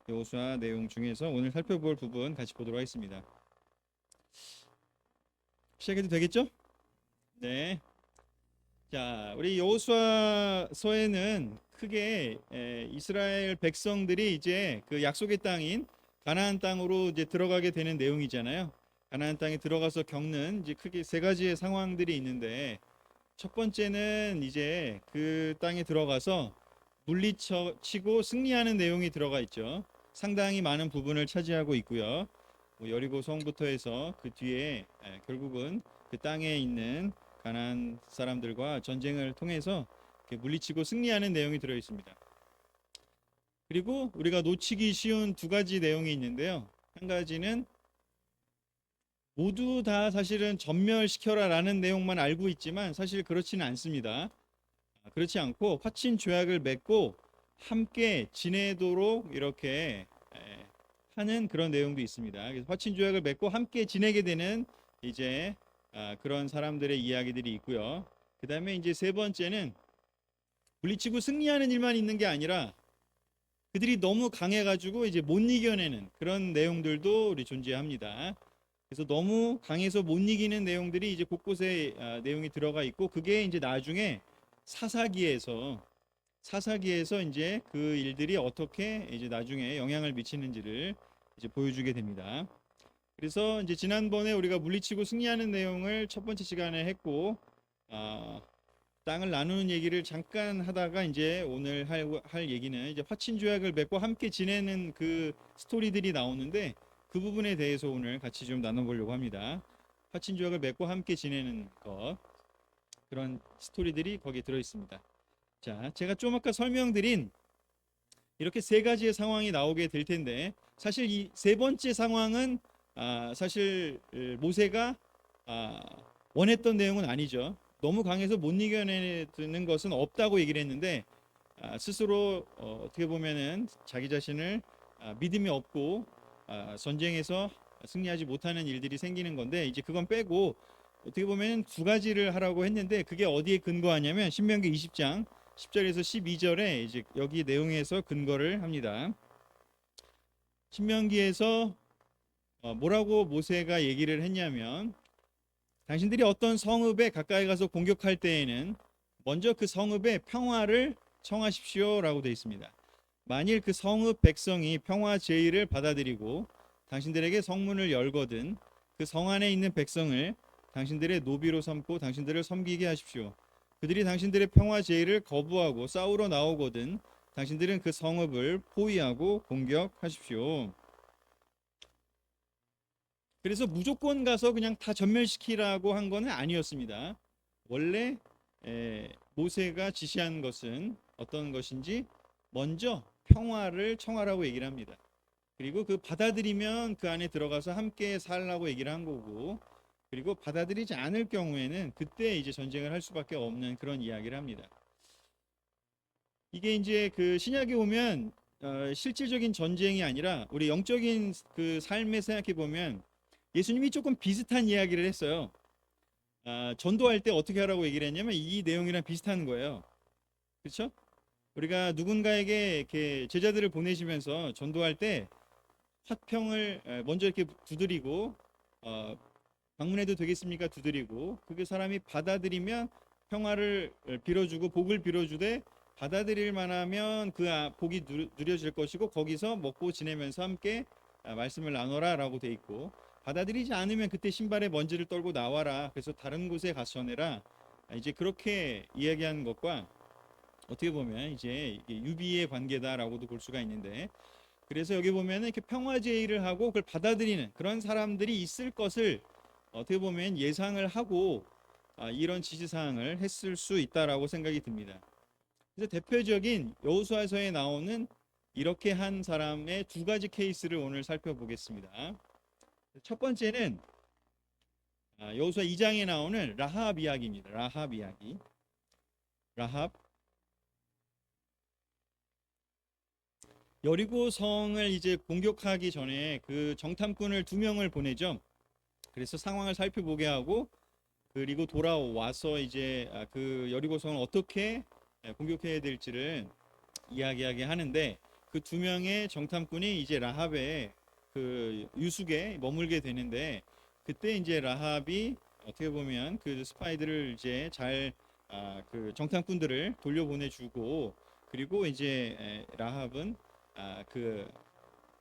여호수아 내용 중에서 오늘 살펴볼 부분 같이 보도록 하겠습니다. 시작해도 되겠죠? 네. 자, 우리 여호수아서에는 크게 이스라엘 백성들이 이제 그 약속의 땅인 가나안 땅으로 이제 들어가게 되는 내용이잖아요. 가나안 땅에 들어가서 겪는 이제 크게 세 가지의 상황들이 있는데, 첫 번째는 이제 그 땅에 들어가서 물리치고 승리하는 내용이 들어가 있죠. 상당히 많은 부분을 차지하고 있고요. 여리고 성부터 해서 그 뒤에 결국은 그 땅에 있는 가나안 사람들과 전쟁을 통해서 물리치고 승리하는 내용이 들어 있습니다. 그리고 우리가 놓치기 쉬운 두 가지 내용이 있는데요. 한 가지는 모두 다 사실은 전멸시켜라라는 내용만 알고 있지만 사실 그렇지는 않습니다. 그렇지 않고 화친 조약을 맺고 함께 지내도록 이렇게 하는 그런 내용도 있습니다. 그래서 화친 조약을 맺고 함께 지내게 되는 이제 그런 사람들의 이야기들이 있고요. 그다음에 이제 세 번째는 물리치고 승리하는 일만 있는 게 아니라 그들이 너무 강해가지고 이제 못 이겨내는 그런 내용들도 우리 존재합니다. 그래서 너무 강해서 못 이기는 내용들이 이제 곳곳에 내용이 들어가 있고 그게 이제 나중에 사사기에서 이제 그 일들이 어떻게 이제 나중에 영향을 미치는지를 이제 보여주게 됩니다. 그래서 이제 지난번에 우리가 물리치고 승리하는 내용을 첫 번째 시간에 했고 땅을 나누는 얘기를 잠깐 하다가 이제 오늘 할 얘기는 이제 화친 조약을 맺고 함께 지내는 그 스토리들이 나오는데 그 부분에 대해서 오늘 같이 좀 나눠보려고 합니다. 화친 조약을 맺고 함께 지내는 것 그런 스토리들이 거기에 들어 있습니다. 자, 제가 좀 아까 설명드린 이렇게 세 가지의 상황이 나오게 될 텐데 사실 이 세 번째 상황은 사실 모세가 원했던 내용은 아니죠. 너무 강해서 못 이겨내는 것은 없다고 얘기를 했는데 스스로 어떻게 보면은 자기 자신을 믿음이 없고 전쟁에서 승리하지 못하는 일들이 생기는 건데 이제 그건 빼고 어떻게 보면 두 가지를 하라고 했는데 그게 어디에 근거하냐면 신명기 20장 10절에서 12절에 이제 여기 내용에서 근거를 합니다. 신명기에서 뭐라고 모세가 얘기를 했냐면 당신들이 어떤 성읍에 가까이 가서 공격할 때에는 먼저 그 성읍의 평화를 청하십시오라고 되어 있습니다. 만일 그 성읍 백성이 평화 제의를 받아들이고 당신들에게 성문을 열거든 그 성 안에 있는 백성을 당신들의 노비로 삼고 당신들을 섬기게 하십시오. 그들이 당신들의 평화 제의를 거부하고 싸우러 나오거든 당신들은 그 성읍을 포위하고 공격하십시오. 그래서 무조건 가서 그냥 다 전멸시키라고 한 거는 아니었습니다. 원래 모세가 지시한 것은 어떤 것인지 먼저 평화를 청하라고 얘기를 합니다. 그리고 그 받아들이면 그 안에 들어가서 함께 살라고 얘기를 한 거고 그리고 받아들이지 않을 경우에는 그때 이제 전쟁을 할 수밖에 없는 그런 이야기를 합니다. 이게 이제 그 신약에 오면 실질적인 전쟁이 아니라 우리 영적인 그 삶에 생각해 보면 예수님이 조금 비슷한 이야기를 했어요. 전도할 때 어떻게 하라고 얘기를 했냐면 이 내용이랑 비슷한 거예요. 그렇죠? 우리가 누군가에게 이렇게 제자들을 보내시면서 전도할 때 화평을 먼저 이렇게 두드리고 방문해도 되겠습니까? 두드리고 그게 사람이 받아들이면 평화를 빌어주고 복을 빌어주되 받아들일 만하면 그 복이 누려질 것이고 거기서 먹고 지내면서 함께 말씀을 나눠라라고 돼 있고 받아들이지 않으면 그때 신발에 먼지를 떨고 나와라. 그래서 다른 곳에 가서 전해라. 이제 그렇게 이야기하는 것과 어떻게 보면 이제 유비의 관계다라고도 볼 수가 있는데 그래서 여기 보면은 이렇게 평화 제의를 하고 그걸 받아들이는 그런 사람들이 있을 것을 어떻게 보면 예상을 하고 이런 지시사항을 했을 수 있다라고 생각이 듭니다. 그래서 대표적인 여호수아서에 나오는 이렇게 한 사람의 두 가지 케이스를 오늘 살펴보겠습니다. 첫 번째는 여호수아 2장에 나오는 라합 이야기입니다. 라합 이야기. 라합 여리고 성을 이제 공격하기 전에 그 정탐꾼을 두 명을 보내죠. 그래서 상황을 살펴보게 하고 그리고 돌아와서 이제 그 여리고 성을 어떻게 공격해야 될지를 이야기하게 하는데 그 두 명의 정탐꾼이 이제 라합의 그 유숙에 머물게 되는데, 그때 이제 라합이 어떻게 보면 그 스파이들을 이제 잘 그 정탐꾼들을 돌려보내주고, 그리고 이제 라합은 그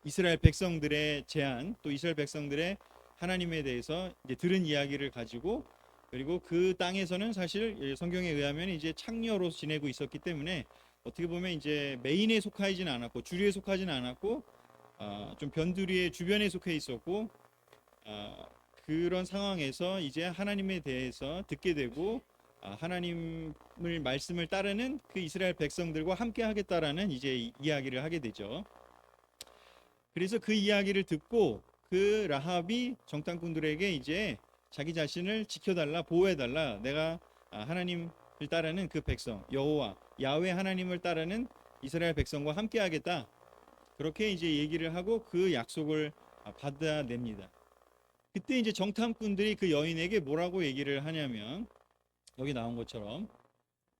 이스라엘 백성들의 제안, 또 이스라엘 백성들의 하나님에 대해서 이제 들은 이야기를 가지고, 그리고 그 땅에서는 사실 성경에 의하면 이제 창녀로 지내고 있었기 때문에 어떻게 보면 이제 메인에 속하지는 않았고 주류에 속하지는 않았고 좀 변두리의 주변에 속해 있었고, 그런 상황에서 이제 하나님에 대해서 듣게 되고 하나님을 말씀을 따르는 그 이스라엘 백성들과 함께 하겠다라는 이제 이야기를 하게 되죠. 그래서 그 이야기를 듣고 그 라합이 정탐꾼들에게 이제 자기 자신을 지켜달라, 보호해달라, 내가 하나님을 따르는 그 백성, 여호와 야훼 하나님을 따르는 이스라엘 백성과 함께 하겠다, 그렇게 이제 얘기를 하고 그 약속을 받아냅니다. 그때 이제 정탐꾼들이 그 여인에게 뭐라고 얘기를 하냐면, 여기 나온 것처럼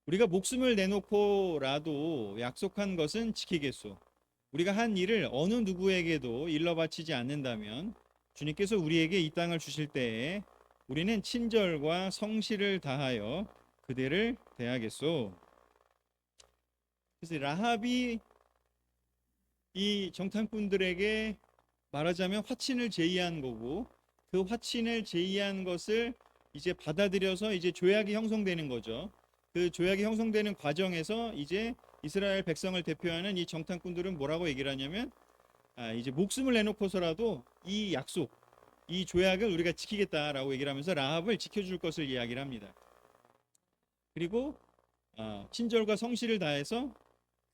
우리가 목숨을 내놓고라도 약속한 것은 지키겠소. 우리가 한 일을 어느 누구에게도 일러 바치지 않는다면 주님께서 우리에게 이 땅을 주실 때에 우리는 친절과 성실을 다하여 그대를 대하겠소. 그래서 라합이 이 정탐꾼들에게 말하자면 화친을 제의한 거고, 그 화친을 제의한 것을 이제 받아들여서 이제 조약이 형성되는 거죠. 그 조약이 형성되는 과정에서 이제 이스라엘 백성을 대표하는 이 정탐꾼들은 뭐라고 얘기를 하냐면, 이제 목숨을 내놓고서라도 이 약속, 이 조약을 우리가 지키겠다라고 얘기를 하면서 라합을 지켜줄 것을 이야기를 합니다. 그리고 친절과 성실을 다해서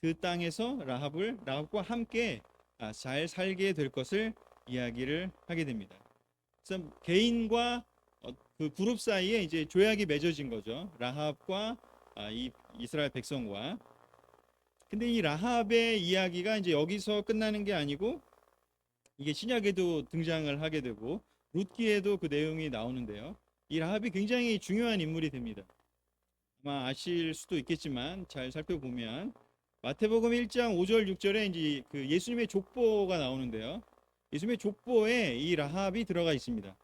그 땅에서 라합과 함께 잘 살게 될 것을 이야기를 하게 됩니다. 그래서 개인과 그 그룹 사이에 이제 조약이 맺어진 거죠. 라합과 이 이스라엘 백성과. 근데 이 라합의 이야기가 이제 여기서 끝나는 게 아니고, 이게 신약에도 등장을 하게 되고 룻기에도 그 내용이 나오는데요. 이 라합이 굉장히 중요한 인물이 됩니다. 아마 아실 수도 있겠지만 잘 살펴보면 마태복음 1장 5절 6절에 이제 그 예수님의 족보가 나오는데요. 예수님의 족보에 이 라합이 들어가 있습니다.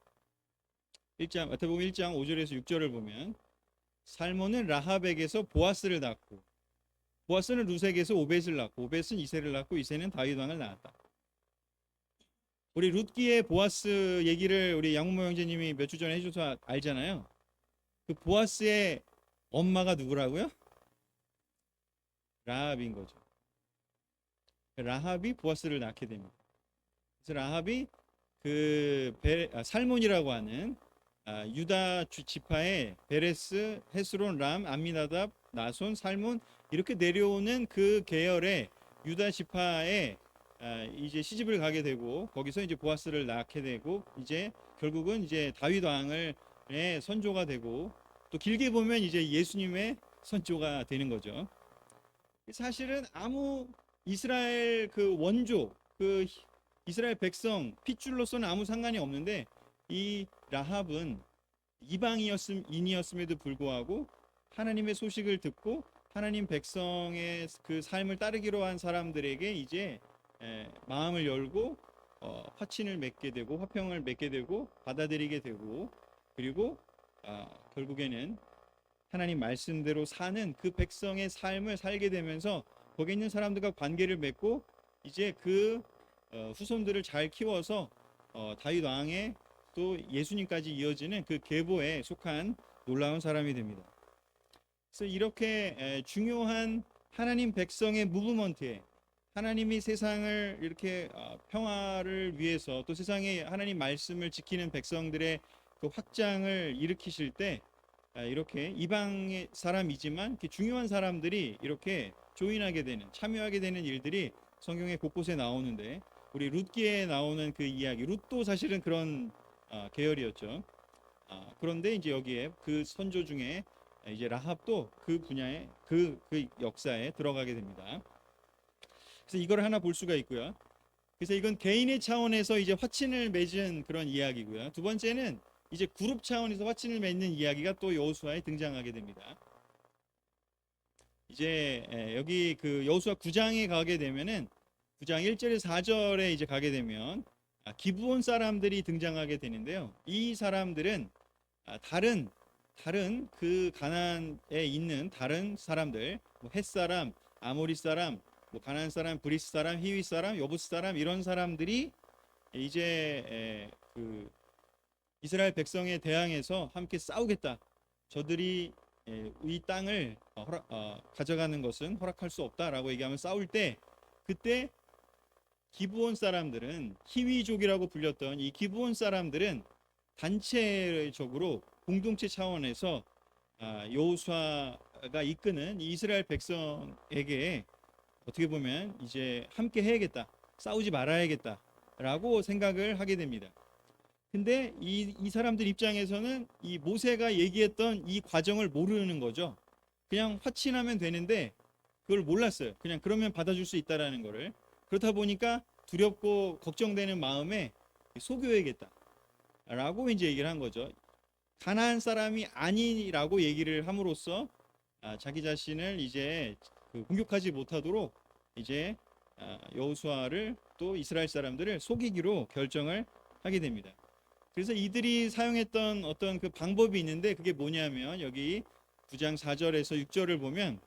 마태복음 1장 5절에서 6절을 보면, 살몬은 라합에게서 보아스를 낳고, 보아스는 룻에게서 오벳을 낳고, 오벳은 이새를 낳고, 이새는 다윗 왕을 낳았다. 우리 룻기의 보아스 얘기를 우리 양문모 형제님이 몇 주 전에 해줘서 알잖아요. 그 보아스의 엄마가 누구라고요? 라합인 거죠. 라합이 보아스를 낳게 됩니다. 그래서 라합이 그 살몬이라고 하는 유다 지파의 베레스, 헤스론, 람, 암미나답, 나손, 살몬 이렇게 내려오는 그 계열의 유다 지파에 이제 시집을 가게 되고, 거기서 이제 보아스를 낳게 되고, 이제 결국은 이제 다윗 왕을 선조가 되고, 또 길게 보면 이제 예수님의 선조가 되는 거죠. 사실은 아무 이스라엘 그 원조, 그 이스라엘 백성 핏줄로서는 아무 상관이 없는데, 이 라합은 이방인이었음에도 불구하고 하나님의 소식을 듣고 하나님 백성의 그 삶을 따르기로 한 사람들에게 이제 마음을 열고 화친을 맺게 되고 화평을 맺게 되고 받아들이게 되고, 그리고 결국에는 하나님 말씀대로 사는 그 백성의 삶을 살게 되면서 거기 있는 사람들과 관계를 맺고, 이제 그 후손들을 잘 키워서 다윗 왕의 또 예수님까지 이어지는 그 계보에 속한 놀라운 사람이 됩니다. 그래서 이렇게 중요한 하나님 백성의 무브먼트에, 하나님이 세상을 이렇게 평화를 위해서, 또 세상에 하나님 말씀을 지키는 백성들의 그 확장을 일으키실 때, 이렇게 이방의 사람이지만 이렇게 중요한 사람들이 이렇게 조인하게 되는, 참여하게 되는 일들이 성경의 곳곳에 나오는데, 우리 룻기에 나오는 그 이야기, 룻도 사실은 그런 계열이었죠. 그런데 이제 여기에 그 선조 중에 이제 라합도 그 분야에 그 역사에 들어가게 됩니다. 그래서 이걸 하나 볼 수가 있고요. 그래서 이건 개인의 차원에서 이제 화친을 맺은 그런 이야기고요. 두 번째는 이제 그룹 차원에서 화친을 맺는 이야기가 또 여호수아에 등장하게 됩니다. 이제 여기 그 여호수아 9장에 가게 되면은 9장 1절에서 4절에 이제 가게 되면 기브온 사람들이 등장하게 되는데요. 이 사람들은 다른 그 가나안에 있는 다른 사람들, 뭐 헷사람, 아모리 사람, 뭐 가나안 사람, 브리스 사람, 히위 사람, 여부스 사람 이런 사람들이 이제 그 이스라엘 백성에 대항해서 함께 싸우겠다. 저들이 이 땅을 가져가는 것은 허락할 수 없다라고 얘기하면 싸울 때, 그때 기브온 사람들은 히위족이라고 불렸던 이 기브온 사람들은 단체적으로 공동체 차원에서 여호수아가 이끄는 이스라엘 백성에게 어떻게 보면 이제 함께 해야겠다, 싸우지 말아야겠다라고 생각을 하게 됩니다. 근데 이 사람들 입장에서는 이 모세가 얘기했던 이 과정을 모르는 거죠. 그냥 화친하면 되는데 그걸 몰랐어요. 그냥 그러면 받아줄 수 있다라는 거를. 그렇다 보니까 두렵고 걱정되는 마음에 속여야겠다라고 이제 얘기를 한 거죠. 가나안 사람이 아니라고 얘기를 함으로써 자기 자신을 이제 공격하지 못하도록 이제 여호수아를 또 이스라엘 사람들을 속이기로 결정을 하게 됩니다. 그래서 이들이 사용했던 어떤 그 방법이 있는데 그게 뭐냐면 여기 9장 4절에서 6절을 보면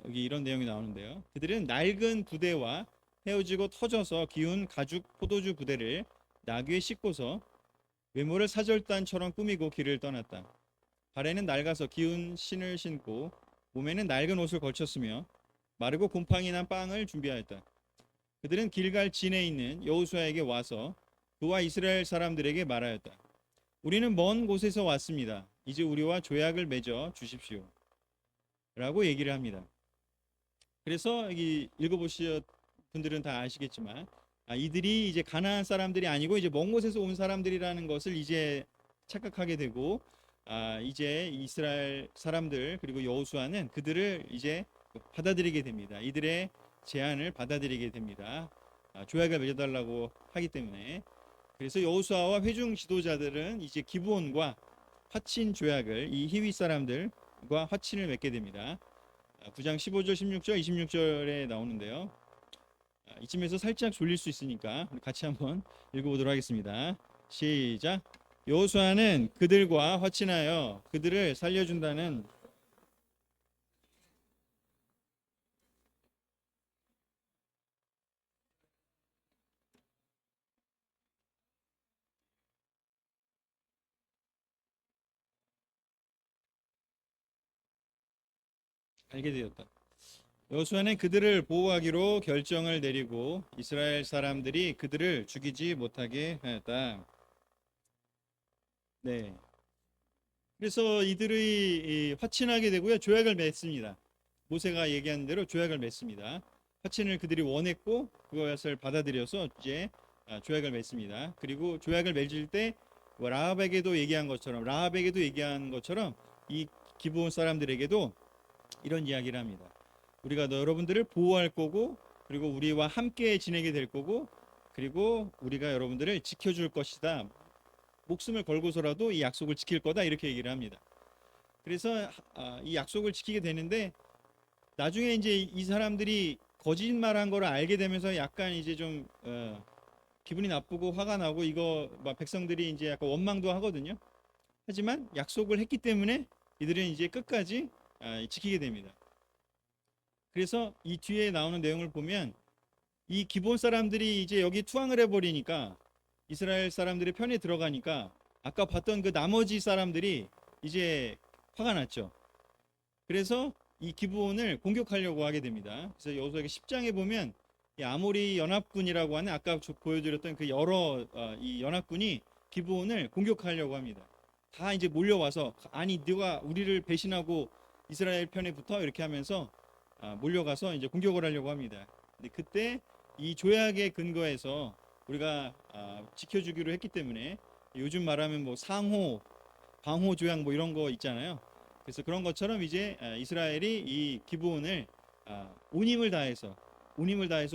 여기 이런 내용이 나오는데요. 그들은 낡은 부대와 헤어지고 터져서 기운 가죽 포도주 부대를 나귀에 싣고서 외모를 사절단처럼 꾸미고 길을 떠났다. 발에는 낡아서 기운 신을 신고 몸에는 낡은 옷을 걸쳤으며 마르고 곰팡이 난 빵을 준비하였다. 그들은 길갈 진에 있는 여호수아에게 와서 그와 이스라엘 사람들에게 말하였다. 우리는 먼 곳에서 왔습니다. 이제 우리와 조약을 맺어 주십시오. 라고 얘기를 합니다. 그래서 여기 읽어보신 분들은 다 아시겠지만 이들이 이제 가나안 사람들이 아니고 이제 먼 곳에서 온 사람들이라는 것을 이제 착각하게 되고 이제 이스라엘 사람들 그리고 여호수아는 그들을 이제 받아들이게 됩니다. 이들의 제안을 받아들이게 됩니다. 조약을 맺어달라고 하기 때문에. 그래서 여호수아와 회중 지도자들은 이제 기브온과 화친 조약을 이 히위 사람들과 화친을 맺게 됩니다. 9장 15절, 16절, 26절에 나오는데요. 이쯤에서 살짝 졸릴 수 있으니까 같이 한번 읽어보도록 하겠습니다. 시작. 여호수아는 그들과 화친하여 그들을 살려준다는 알게 되었다. 여호수아는 그들을 보호하기로 결정을 내리고 이스라엘 사람들이 그들을 죽이지 못하게 하였다. 네. 그래서 이들이 화친하게 되고요. 조약을 맺습니다. 모세가 얘기한 대로 조약을 맺습니다. 화친을 그들이 원했고 그것을 받아들여서 이제 조약을 맺습니다. 그리고 조약을 맺을 때 라합에게도 얘기한 것처럼 이 기브온 사람들에게도 이런 이야기를 합니다. 우리가 여러분들을 보호할 거고 그리고 우리와 함께 지내게 될 거고 그리고 우리가 여러분들을 지켜줄 것이다. 목숨을 걸고서라도 이 약속을 지킬 거다 이렇게 얘기를 합니다. 그래서 이 약속을 지키게 되는데 나중에 이제 이 사람들이 거짓말한 거를 알게 되면서 약간 이제 좀 기분이 나쁘고 화가 나고 이거 막 백성들이 이제 약간 원망도 하거든요. 하지만 약속을 했기 때문에 이들은 이제 끝까지 지키게 됩니다. 그래서 이 뒤에 나오는 내용을 보면 이 기본 사람들이 이제 여기 투항을 해버리니까 이스라엘 사람들의 편에 들어가니까 아까 봤던 그 나머지 사람들이 이제 화가 났죠. 그래서 이 기브온을 공격하려고 하게 됩니다. 그래서 여호수아 10장에 보면 이 아모리 연합군이라고 하는 아까 보여드렸던 그 여러 이 연합군이 기브온을 공격하려고 합니다. 다 이제 몰려와서 아니 네가 우리를 배신하고 이스라엘 편에 붙어 이렇게 하면서 몰려가서 이제 공격을 하려고 합니다. 근데 그때 이 조약의 근거에서 우리가 지켜주기로 했기 때문에 요즘 말하면 뭐 상호, 방호 조약 뭐 이런 거 있잖아요. 그래서 그런 것처럼 이제 이스라엘이 이 기브온을 온 힘을 다해서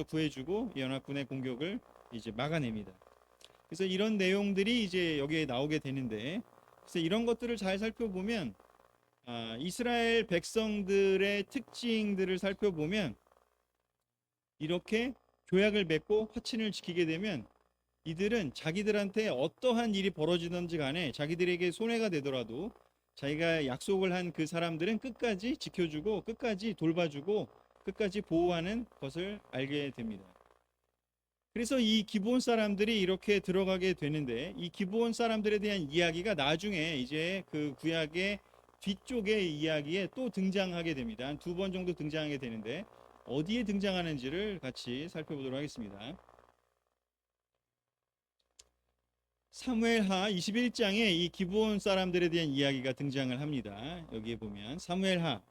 구해주고 연합군의 공격을 이제 막아냅니다. 그래서 이런 내용들이 이제 여기에 나오게 되는데, 그래서 이런 것들을 잘 살펴보면 이스라엘 백성들의 특징들을 살펴보면 이렇게 조약을 맺고 화친을 지키게 되면 이들은 자기들한테 어떠한 일이 벌어지든지 간에 자기들에게 손해가 되더라도 자기가 약속을 한 그 사람들은 끝까지 지켜주고 끝까지 돌봐주고 끝까지 보호하는 것을 알게 됩니다. 그래서 이 기브온 사람들이 이렇게 들어가게 되는데 이 기브온 사람들에 대한 이야기가 나중에 이제 그 구약의 뒤쪽의 이야기에 또 등장하게 됩니다. 한 두 번 정도 등장하게 되는데 어디에 등장하는지를 같이 살펴보도록 하겠습니다. 사무엘하 21장에 이 기브온 사람들에 대한 이야기가 등장을 합니다. 여기에 보면 사무엘하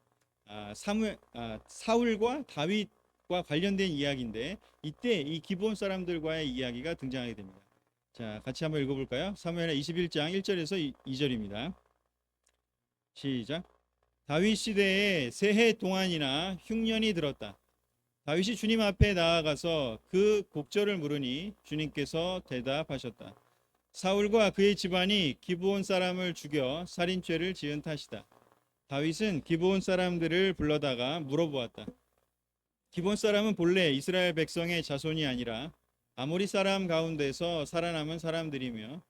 사울과 다윗과 관련된 이야기인데 이때 이 기브온 사람들과의 이야기가 등장하게 됩니다. 자, 같이 한번 읽어볼까요? 사무엘하 21장 1절에서 2절입니다. 시작. 다윗 시대에 새해 동안이나 흉년이 들었다. 다윗이 주님 앞에 나아가서 그 곡절을 물으니 주님께서 대답하셨다. 사울과 그의 집안이 기브온 사람을 죽여 살인죄를 지은 탓이다. 다윗은 기브온 사람들을 불러다가 물어보았다. 기브온 사람은 본래 이스라엘 백성의 자손이 아니라 아모리 사람 가운데서 살아남은 사람들이며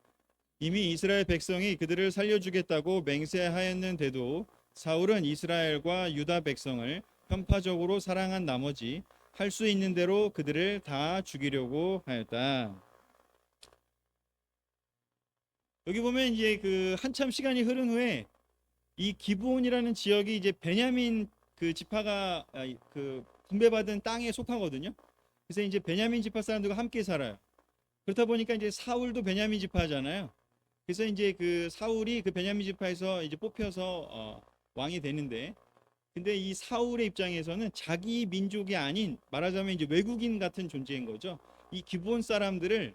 이미 이스라엘 백성이 그들을 살려주겠다고 맹세하였는데도 사울은 이스라엘과 유다 백성을 편파적으로 사랑한 나머지 할 수 있는 대로 그들을 다 죽이려고 하였다. 여기 보면 이제 그 한참 시간이 흐른 후에 이 기브온이라는 지역이 이제 베냐민 그 지파가 그 분배받은 땅에 속하거든요. 그래서 이제 베냐민 지파 사람들과 함께 살아요. 그렇다 보니까 이제 사울도 베냐민 지파잖아요. 그래서 이제 그 사울이 그 베냐민 지파에서 이제 뽑혀서 왕이 되는데, 근데 이 사울의 입장에서는 자기 민족이 아닌 말하자면 이제 외국인 같은 존재인 거죠. 이 기브온 사람들을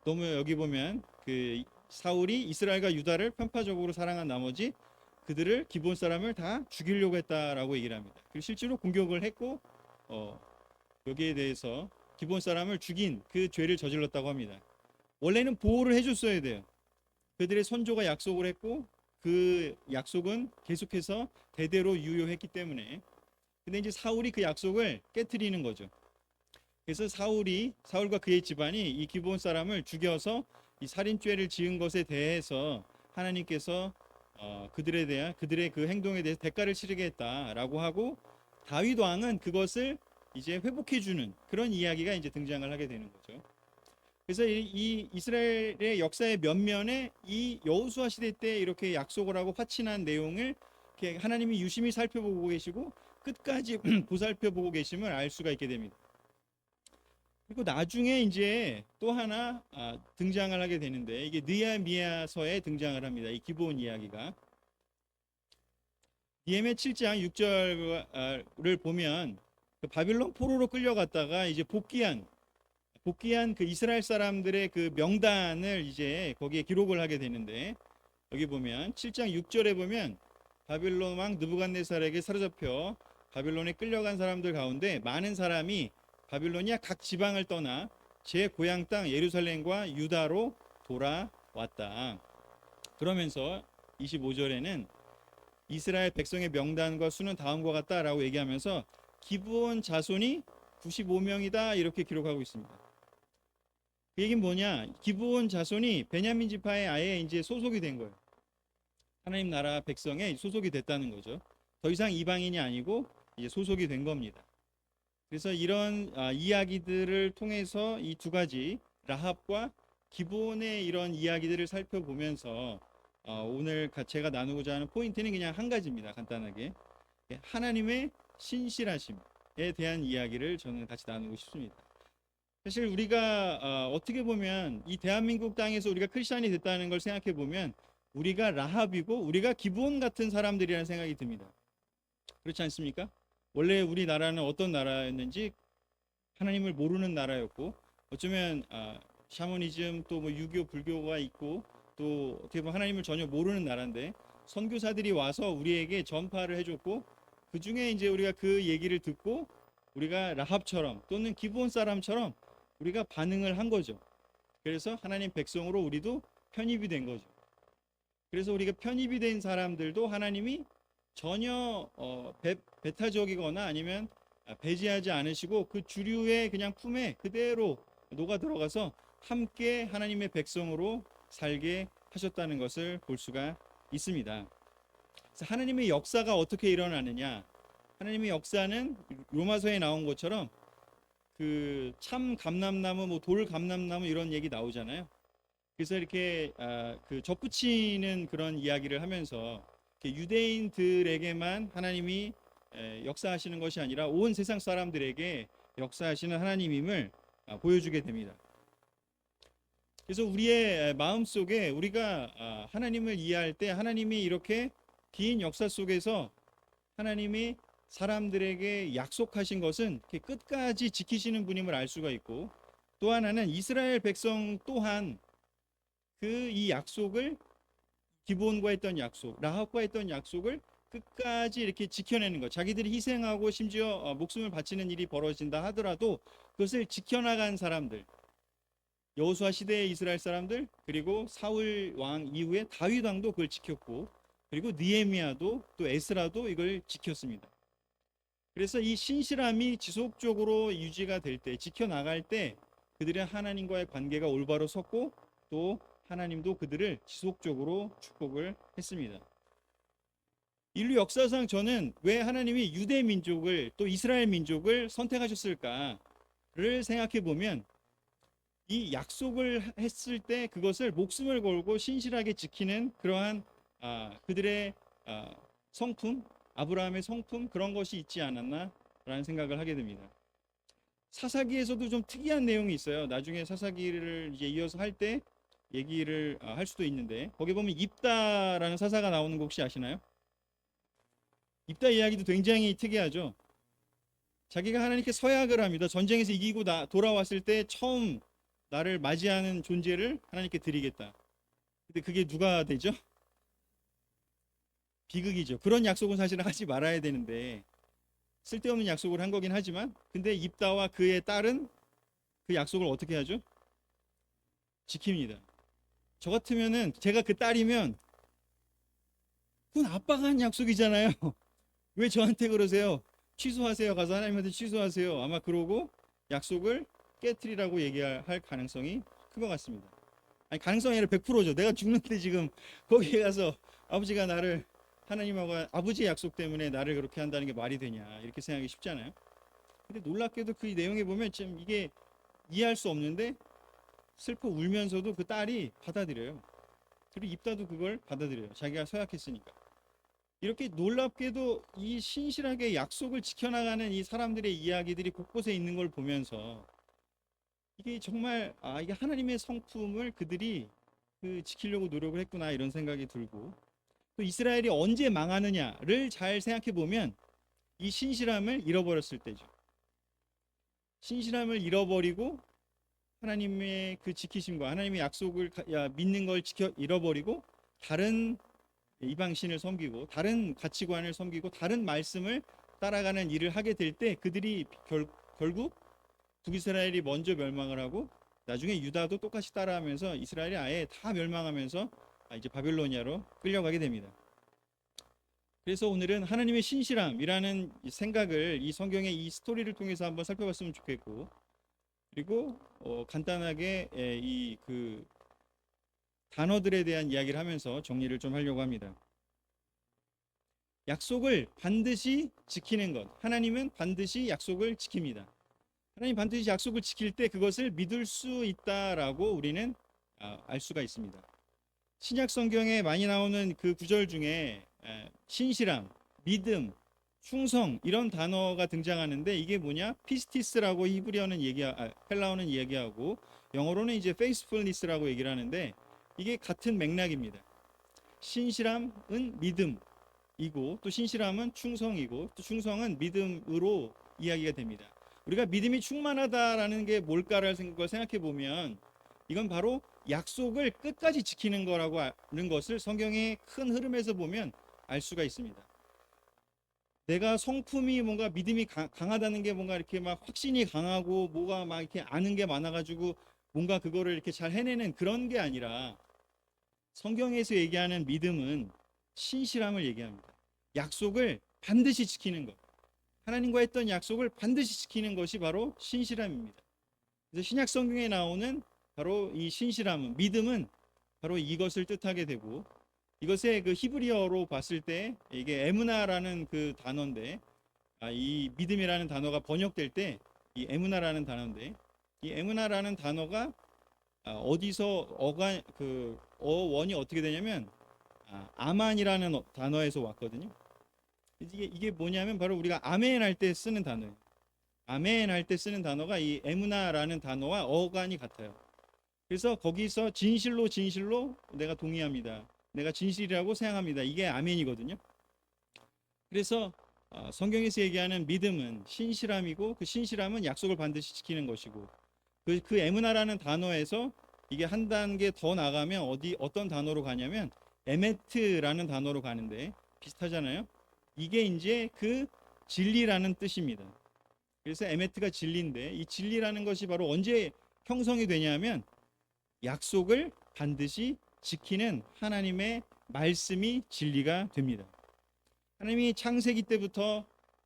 너무 여기 보면 그 사울이 이스라엘과 유다를 편파적으로 사랑한 나머지 그들을 기브온 사람을 다 죽이려고 했다라고 얘기를 합니다. 그리고 실제로 공격을 했고 여기에 대해서 기브온 사람을 죽인 그 죄를 저질렀다고 합니다. 원래는 보호를 해줬어야 돼요. 그들의 선조가 약속을 했고 그 약속은 계속해서 대대로 유효했기 때문에. 근데 이제 사울이 그 약속을 깨트리는 거죠. 그래서 사울과 그의 집안이 이 기브온 사람을 죽여서 이 살인죄를 지은 것에 대해서 하나님께서 그들에 대한 그들의 그 행동에 대해서 대가를 치르게 했다라고 하고 다윗 왕은 그것을 이제 회복해 주는 그런 이야기가 이제 등장을 하게 되는 거죠. 그래서 이 이스라엘의 역사의 면면에 이 여호수아 시대 때 이렇게 약속을 하고 화친한 내용을 이렇게 하나님이 유심히 살펴보고 계시고 끝까지 보살펴보고 계심을 알 수가 있게 됩니다. 그리고 나중에 이제 또 하나 등장을 하게 되는데 이게 느헤미야서에 등장을 합니다. 이 기브온 이야기가 느헤미야 7장 6절을 보면 그 바빌론 포로로 끌려갔다가 이제 복귀한 그 이스라엘 사람들의 그 명단을 이제 거기에 기록을 하게 되는데 여기 보면 7장 6절에 보면 바빌론 왕 느부갓네살에게 사로잡혀 바빌론에 끌려간 사람들 가운데 많은 사람이 바빌로니아 각 지방을 떠나 제 고향 땅 예루살렘과 유다로 돌아왔다. 그러면서 25절에는 이스라엘 백성의 명단과 수는 다음과 같다라고 얘기하면서 기브온 자손이 95명이다 이렇게 기록하고 있습니다. 그 얘기는 뭐냐? 기브온 자손이 베냐민 지파에 아예 이제 소속이 된 거예요. 하나님 나라 백성에 소속이 됐다는 거죠. 더 이상 이방인이 아니고 이제 소속이 된 겁니다. 그래서 이런 이야기들을 통해서 이 두 가지 라합과 기브온의 이런 이야기들을 살펴보면서 오늘 제가 나누고자 하는 포인트는 그냥 한 가지입니다. 간단하게 하나님의 신실하심에 대한 이야기를 저는 같이 나누고 싶습니다. 사실 우리가 어떻게 보면 이 대한민국 땅에서 우리가 크리스찬이 됐다는 걸 생각해 보면 우리가 라합이고 우리가 기브온 같은 사람들이라는 생각이 듭니다. 그렇지 않습니까? 원래 우리나라는 어떤 나라였는지 하나님을 모르는 나라였고 어쩌면 샤머니즘 또 뭐 유교 불교가 있고 또 어떻게 보면 하나님을 전혀 모르는 나라인데 선교사들이 와서 우리에게 전파를 해줬고 그 중에 이제 우리가 그 얘기를 듣고 우리가 라합처럼 또는 기브온 사람처럼 우리가 반응을 한 거죠. 그래서 하나님 백성으로 우리도 편입이 된 거죠. 그래서 우리가 편입이 된 사람들도 하나님이 전혀 배타적이거나 아니면 배제하지 않으시고 그 주류의 그냥 품에 그대로 녹아 들어가서 함께 하나님의 백성으로 살게 하셨다는 것을 볼 수가 있습니다. 그래서 하나님의 역사가 어떻게 일어나느냐? 하나님의 역사는 로마서에 나온 것처럼 그 참 감람나무, 뭐 돌 감람나무 이런 얘기 나오잖아요. 그래서 이렇게 그 접붙이는 그런 이야기를 하면서 유대인들에게만 하나님이 역사하시는 것이 아니라 온 세상 사람들에게 역사하시는 하나님임을 보여주게 됩니다. 그래서 우리의 마음 속에 우리가 하나님을 이해할 때 하나님이 이렇게 긴 역사 속에서 하나님이 사람들에게 약속하신 것은 끝까지 지키시는 분임을 알 수가 있고, 또 하나는 이스라엘 백성 또한 그 이 약속을, 기브온과 했던 약속, 라합과 했던 약속을 끝까지 이렇게 지켜내는 것, 자기들이 희생하고 심지어 목숨을 바치는 일이 벌어진다 하더라도 그것을 지켜나간 사람들, 여호수아 시대의 이스라엘 사람들, 그리고 사울 왕 이후에 다윗 왕도 그걸 지켰고, 그리고 느헤미야도 또 에스라도 이걸 지켰습니다. 그래서 이 신실함이 지속적으로 유지가 될 때, 지켜나갈 때 그들의 하나님과의 관계가 올바로 섰고, 또 하나님도 그들을 지속적으로 축복을 했습니다. 인류 역사상 저는 왜 하나님이 유대 민족을 또 이스라엘 민족을 선택하셨을까를 생각해 보면, 이 약속을 했을 때 그것을 목숨을 걸고 신실하게 지키는 그러한 그들의 성품, 아브라함의 성품, 그런 것이 있지 않았나라는 생각을 하게 됩니다. 사사기에서도 좀 특이한 내용이 있어요. 나중에 사사기를 이제 이어서 할 때 얘기를 할 수도 있는데, 거기 보면 입다라는 사사가 나오는 거 혹시 아시나요? 입다 이야기도 굉장히 특이하죠. 자기가 하나님께 서약을 합니다. 전쟁에서 이기고 돌아왔을 때 처음 나를 맞이하는 존재를 하나님께 드리겠다. 근데 그게 누가 되죠? 비극이죠. 그런 약속은 사실은 하지 말아야 되는데 쓸데없는 약속을 한 거긴 하지만, 근데 입다와 그의 딸은 그 약속을 어떻게 하죠? 지킵니다. 저 같으면은, 제가 그 딸이면 그건 아빠가 한 약속이잖아요. 왜 저한테 그러세요? 취소하세요. 가서 하나님한테 취소하세요. 아마 그러고 약속을 깨트리라고 얘기할 가능성이 큰 것 같습니다. 아니, 가능성이 아니라 100%죠. 내가 죽는데 지금 거기에 가서 아버지가 나를, 하나님하고 아버지의 약속 때문에 나를 그렇게 한다는 게 말이 되냐, 이렇게 생각하기 쉽잖아요. 근데 놀랍게도 그 내용에 보면 좀 이게 이해할 수 없는데 슬퍼 울면서도 그 딸이 받아들여요. 그리고 입다도 그걸 받아들여요. 자기가 서약했으니까. 이렇게 놀랍게도 이 신실하게 약속을 지켜나가는 이 사람들의 이야기들이 곳곳에 있는 걸 보면서 이게 정말 이게 하나님의 성품을 그들이 지키려고 노력을 했구나, 이런 생각이 들고, 또 이스라엘이 언제 망하느냐를 잘 생각해 보면 이 신실함을 잃어버렸을 때죠. 신실함을 잃어버리고 하나님의 그 지키심과 하나님의 약속을 믿는 걸 잃어버리고 다른 이방신을 섬기고 다른 가치관을 섬기고 다른 말씀을 따라가는 일을 하게 될 때 그들이 결국 북이스라엘이 먼저 멸망을 하고 나중에 유다도 똑같이 따라하면서 이스라엘이 아예 다 멸망하면서 이제 바빌로니아로 끌려가게 됩니다. 그래서 오늘은 하나님의 신실함이라는 생각을 이 성경의 이 스토리를 통해서 한번 살펴봤으면 좋겠고, 그리고 간단하게 이 그 단어들에 대한 이야기를 하면서 정리를 좀 하려고 합니다. 약속을 반드시 지키는 것. 하나님은 반드시 약속을 지킵니다. 하나님 반드시 약속을 지킬 때 그것을 믿을 수 있다라고 우리는 알 수가 있습니다. 신약 성경에 많이 나오는 그 구절 중에 신실함, 믿음, 충성 이런 단어가 등장하는데, 이게 뭐냐? 피스티스라고 히브리어는 헬라어는 얘기하고 영어로는 이제 faithfulness라고 얘기를 하는데, 이게 같은 맥락입니다. 신실함은 믿음이고 또 신실함은 충성이고 또 충성은 믿음으로 이야기가 됩니다. 우리가 믿음이 충만하다라는 게 뭘까라는 걸 생각해 보면 이건 바로 약속을 끝까지 지키는 거라고 하는 것을 성경의 큰 흐름에서 보면 알 수가 있습니다. 내가 성품이 뭔가 믿음이 강하다는 게 뭔가 이렇게 막 확신이 강하고 뭐가 막 이렇게 아는 게 많아가지고 뭔가 그거를 이렇게 잘 해내는 그런 게 아니라, 성경에서 얘기하는 믿음은 신실함을 얘기합니다. 약속을 반드시 지키는 것. 하나님과 했던 약속을 반드시 지키는 것이 바로 신실함입니다. 그래서 신약 성경에 나오는 바로 이 신실함은, 믿음은 바로 이것을 뜻하게 되고, 이것의 그 히브리어로 봤을 때 이게 에무나라는 그 단어인데, 이 믿음이라는 단어가 번역될 때 이 에무나라는 단어인데, 이 에무나라는 단어가 어디서 그 어원이 어떻게 되냐면 아만이라는 단어에서 왔거든요. 이게 뭐냐면 바로 우리가 아멘 할 때 쓰는 단어예요. 아멘 할 때 쓰는 단어가 이 에무나라는 단어와 어간이 같아요. 그래서 거기서 진실로 내가 동의합니다. 내가 진실이라고 생각합니다. 이게 아멘이거든요. 그래서 성경에서 얘기하는 믿음은 신실함이고, 그 신실함은 약속을 반드시 지키는 것이고, 그 에무나라는 단어에서 이게 한 단계 더 나가면 어떤 단어로 가냐면 에메트라는 단어로 가는데, 비슷하잖아요. 이게 이제 그 진리라는 뜻입니다. 그래서 에메트가 진리인데, 이 진리라는 것이 바로 언제 형성이 되냐면 약속을 반드시 지키는 하나님의 말씀이 진리가 됩니다. 하나님이 창세기 때부터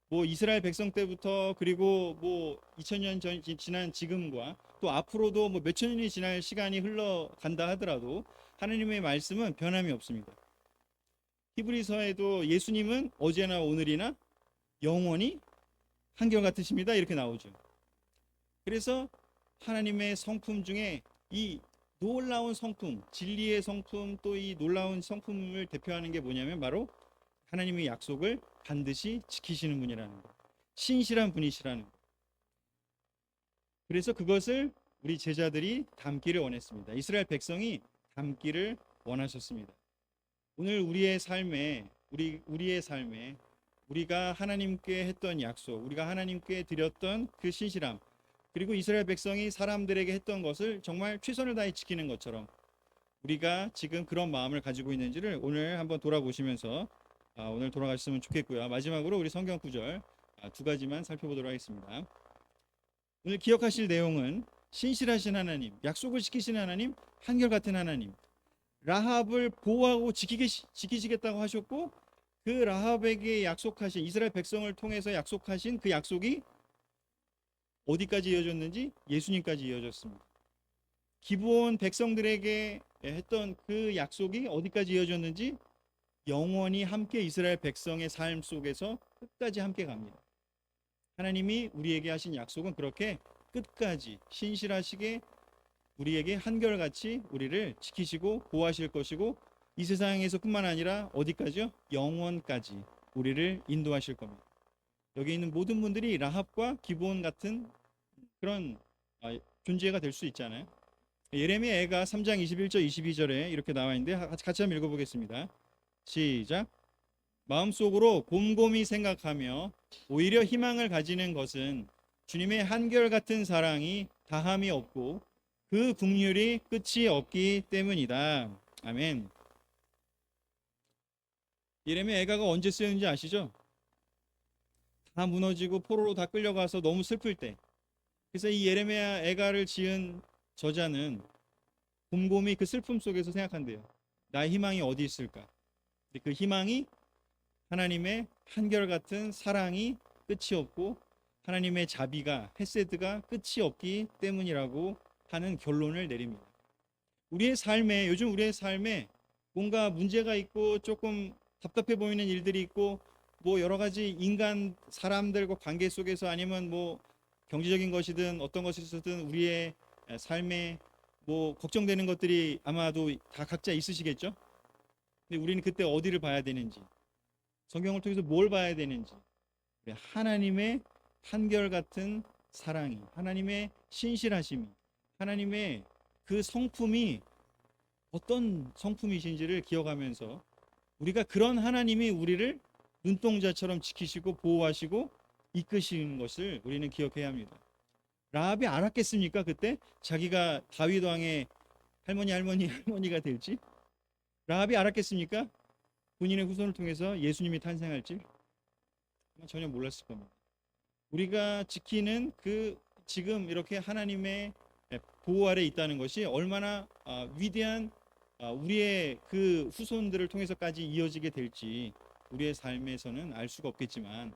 뭐 이스라엘 백성 때부터, 그리고 뭐 2000년 전 지난 지금과 또 앞으로도 뭐 몇천 년이 지날 시간이 흘러간다 하더라도 하나님의 말씀은 변함이 없습니다. 히브리서에도 예수님은 어제나 오늘이나 영원히 한결같으십니다, 이렇게 나오죠. 그래서 하나님의 성품 중에 이 놀라운 성품, 진리의 성품, 또 이 놀라운 성품을 대표하는 게 뭐냐면 바로 하나님의 약속을 반드시 지키시는 분이라는 것, 신실한 분이시라는 것. 그래서 그것을 우리 제자들이 담기를 원했습니다. 이스라엘 백성이 담기를 원하셨습니다. 오늘 우리의 삶에 우리가 하나님께 했던 약속, 우리가 하나님께 드렸던 그 신실함, 그리고 이스라엘 백성이 사람들에게 했던 것을 정말 최선을 다해 지키는 것처럼 우리가 지금 그런 마음을 가지고 있는지를 오늘 한번 돌아보시면서 오늘 돌아가셨으면 좋겠고요. 마지막으로 우리 성경 구절 두 가지만 살펴보도록 하겠습니다. 오늘 기억하실 내용은 신실하신 하나님, 약속을 지키시는 하나님, 한결같은 하나님, 라합을 보호하고 지키시겠다고 하셨고, 그 라합에게 약속하신, 이스라엘 백성을 통해서 약속하신 그 약속이 어디까지 이어졌는지 예수님까지 이어졌습니다. 기브온 백성들에게 했던 그 약속이 어디까지 이어졌는지 영원히 함께 이스라엘 백성의 삶 속에서 끝까지 함께 갑니다. 하나님이 우리에게 하신 약속은 그렇게 끝까지 신실하시게 우리에게 한결같이 우리를 지키시고 보호하실 것이고, 이 세상에서뿐만 아니라 어디까지요? 영원까지 우리를 인도하실 겁니다. 여기 있는 모든 분들이 라합과 기브온 같은 그런 존재가 될 수 있잖아요. 예레미야 애가 3장 21절 22절에 이렇게 나와 있는데 같이 한번 읽어보겠습니다. 시작. 마음속으로 곰곰이 생각하며 오히려 희망을 가지는 것은 주님의 한결같은 사랑이 다함이 없고 그 긍휼이 끝이 없기 때문이다. 아멘. 예레미야 애가가 언제 쓰였는지 아시죠? 다 무너지고 포로로 다 끌려가서 너무 슬플 때. 그래서 이 예레미야 애가를 지은 저자는 곰곰이 그 슬픔 속에서 생각한대요. 나의 희망이 어디 있을까? 그 희망이 하나님의 한결같은 사랑이 끝이 없고 하나님의 자비가, 헤세드가 끝이 없기 때문이라고 하는 결론을 내립니다. 요즘 우리의 삶에 뭔가 문제가 있고 조금 답답해 보이는 일들이 있고, 뭐 여러 가지 인간 사람들과 관계 속에서, 아니면 뭐 경제적인 것이든 어떤 것이든 우리의 삶에 뭐 걱정되는 것들이 아마도 다 각자 있으시겠죠? 근데 우리는 그때 어디를 봐야 되는지, 성경을 통해서 뭘 봐야 되는지, 하나님의 한결같은 사랑이, 하나님의 신실하심이, 하나님의 그 성품이 어떤 성품이신지를 기억하면서 우리가 그런 하나님이 우리를 눈동자처럼 지키시고 보호하시고 이끄시는 것을 우리는 기억해야 합니다. 라합이 알았겠습니까? 그때 자기가 다윗 왕의 할머니가 될지? 라합이 알았겠습니까? 본인의 후손을 통해서 예수님이 탄생할지? 전혀 몰랐을 겁니다. 우리가 지키는 그 지금 이렇게 하나님의 보호 아래 있다는 것이 얼마나 위대한 우리의 그 후손들을 통해서까지 이어지게 될지 우리의 삶에서는 알 수가 없겠지만,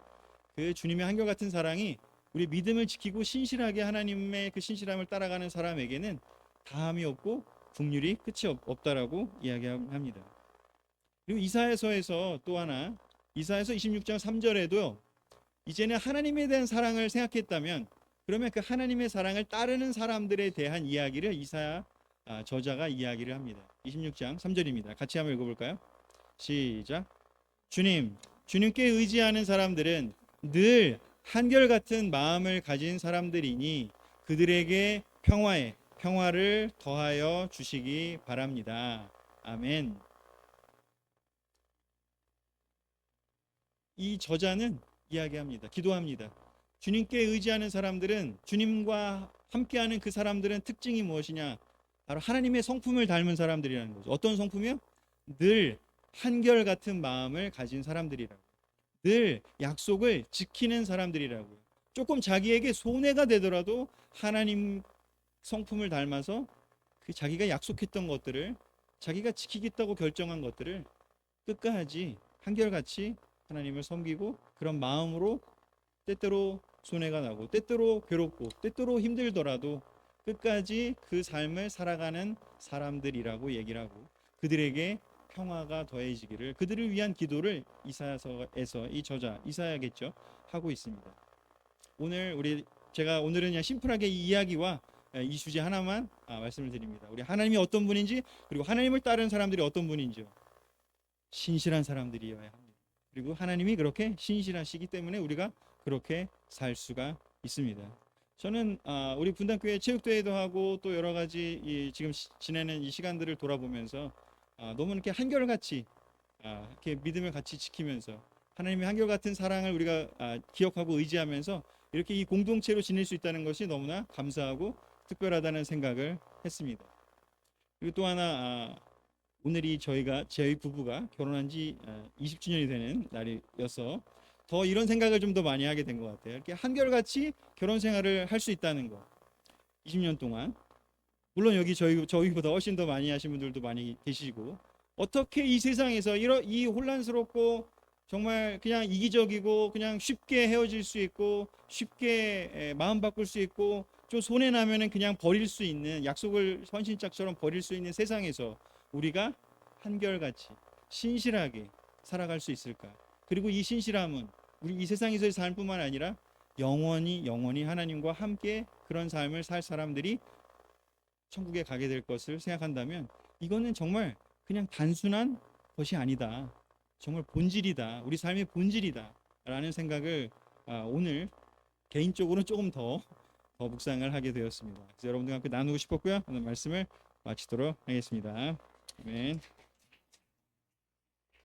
그 주님의 한결같은 사랑이 우리 믿음을 지키고 신실하게 하나님의 그 신실함을 따라가는 사람에게는 다함이 없고 긍휼이 끝이 없다라고 이야기합니다. 그리고 이사야서에서 또 하나, 이사야서 26장 3절에도 이제는 하나님에 대한 사랑을 생각했다면 그러면 그 하나님의 사랑을 따르는 사람들에 대한 이야기를 이사야 저자가 이야기를 합니다. 26장 3절입니다. 같이 한번 읽어볼까요? 시작. 주님께 의지하는 사람들은 늘 한결같은 마음을 가진 사람들이니 그들에게 평화를 더하여 주시기 바랍니다. 아멘. 이 저자는 이야기합니다. 기도합니다. 주님께 의지하는 사람들은, 주님과 함께하는 그 사람들은 특징이 무엇이냐? 바로 하나님의 성품을 닮은 사람들이라는 거죠. 어떤 성품이요? 늘 한결같은 마음을 가진 사람들이라고. 늘 약속을 지키는 사람들이라고요. 조금 자기에게 손해가 되더라도 하나님 성품을 닮아서 그 자기가 약속했던 것들을, 자기가 지키겠다고 결정한 것들을 끝까지 한결같이 하나님을 섬기고, 그런 마음으로 때때로 손해가 나고 때때로 괴롭고 때때로 힘들더라도 끝까지 그 삶을 살아가는 사람들이라고 얘기를 하고, 그들에게 평화가 더해지기를, 그들을 위한 기도를 이사야서에서 이 저자 이사야겠죠, 하고 있습니다. 제가 오늘은 그냥 심플하게 이 이야기와 이 주제 하나만 말씀을 드립니다. 우리 하나님이 어떤 분인지, 그리고 하나님을 따르는 사람들이 어떤 분인지요. 신실한 사람들이어야 합니다. 그리고 하나님이 그렇게 신실하시기 때문에 우리가 그렇게 살 수가 있습니다. 저는 우리 분당교회 체육대회도 하고 또 여러 가지 지금 지내는 이 시간들을 돌아보면서 너무 이렇게 한결같이 이렇게 믿음을 같이 지키면서 하나님의 한결같은 사랑을 우리가 기억하고 의지하면서 이렇게 이 공동체로 지낼 수 있다는 것이 너무나 감사하고 특별하다는 생각을 했습니다. 그리고 또 하나, 오늘이 저희 부부가 결혼한 지 20주년이 되는 날이어서 더 이런 생각을 좀 더 많이 하게 된 것 같아요. 이렇게 한결같이 결혼 생활을 할 수 있다는 거, 20년 동안. 물론 여기 저희보다 훨씬 더 많이 하신 분들도 많이 계시고, 어떻게 이 세상에서 이 혼란스럽고 정말 그냥 이기적이고 그냥 쉽게 헤어질 수 있고 쉽게 마음 바꿀 수 있고 좀 손해 나면은 그냥 버릴 수 있는, 약속을 헌신짝처럼 버릴 수 있는 세상에서 우리가 한결같이 신실하게 살아갈 수 있을까? 그리고 이 신실함은 우리 이 세상에서의 삶뿐만 아니라 영원히 하나님과 함께 그런 삶을 살 사람들이 천국에 가게 될 것을 생각한다면, 이거는 정말 그냥 단순한 것이 아니다, 정말 본질이다, 우리 삶의 본질이다 라는 생각을 오늘 개인적으로 조금 더 묵상을 하게 되었습니다. 그래서 여러분들과 함께 나누고 싶었고요. 오늘 말씀을 마치도록 하겠습니다. 아멘.